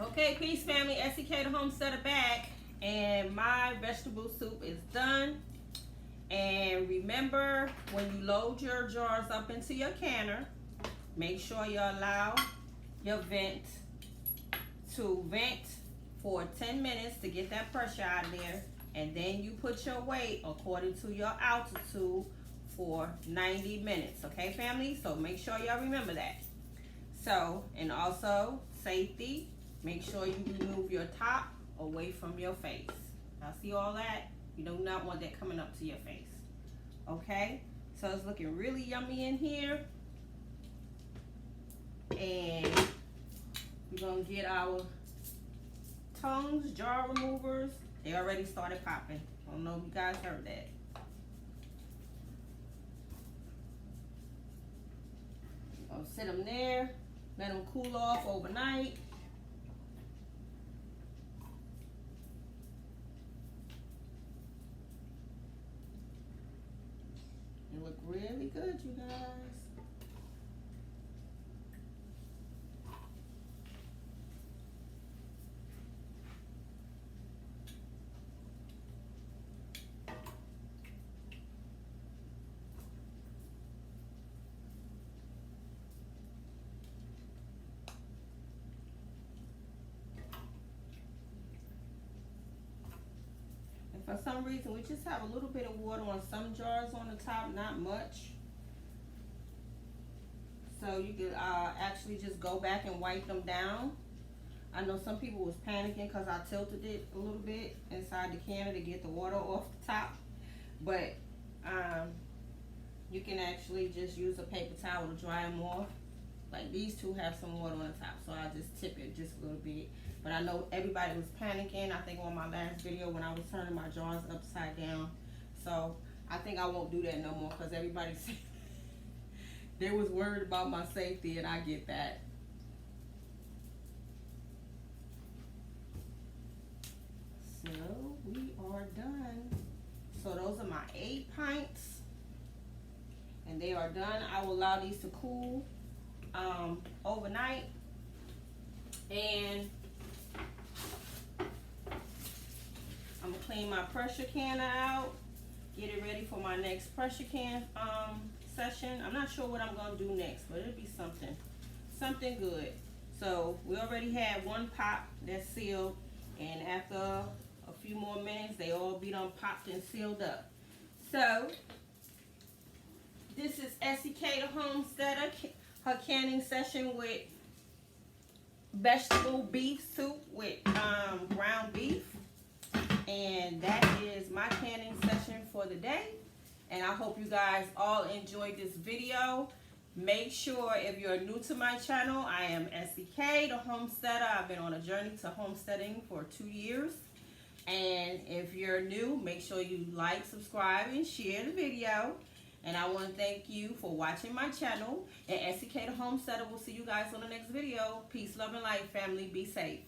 Okay, peace family, SEK the Homesteader back, and my vegetable soup is done. And remember, when you load your jars up into your canner, make sure you allow your vent to vent for 10 minutes to get that pressure out of there, and then you put your weight according to your altitude for 90 minutes. Okay family, so make sure y'all remember that. So, and also safety, make sure you remove your top away from your face. I see all that. You do not want that coming up to your face. Okay, so it's looking really yummy in here, and we're gonna get our tongs, jar removers. They already started popping. I don't know if you guys heard that. I'll sit them there, let them cool off overnight. They look really good, you guys. For some reason, we just have a little bit of water on some jars on the top, not much. So you could actually just go back and wipe them down. I know some people was panicking because I tilted it a little bit inside the canner to get the water off the top. But you can actually just use a paper towel to dry them off. Like these two have some water on the top, so I just tip it just a little bit. But I know everybody was panicking, I think on my last video when I was turning my jars upside down. So I think I won't do that no more because everybody said they was worried about my safety, and I get that. So we are done. So those are my 8 pints, and they are done. I will allow these to cool overnight, and I'm gonna clean my pressure canner out, get it ready for my next pressure can session. I'm not sure what I'm gonna do next, but it'll be something good. So we already had one pop that's sealed, and after a few more minutes, they all be done popped and sealed up. So this is SEK the Homesteader, her canning session with vegetable beef soup with ground beef. And that is my canning session for the day. And I hope you guys all enjoyed this video. Make sure, if you're new to my channel, I am SEK the Homesteader. I've been on a journey to homesteading for 2 years. And if you're new, make sure you like, subscribe, and share the video. And I want to thank you for watching my channel. And SEK the Homesteader will see you guys on the next video. Peace, love, and light, family. Be safe.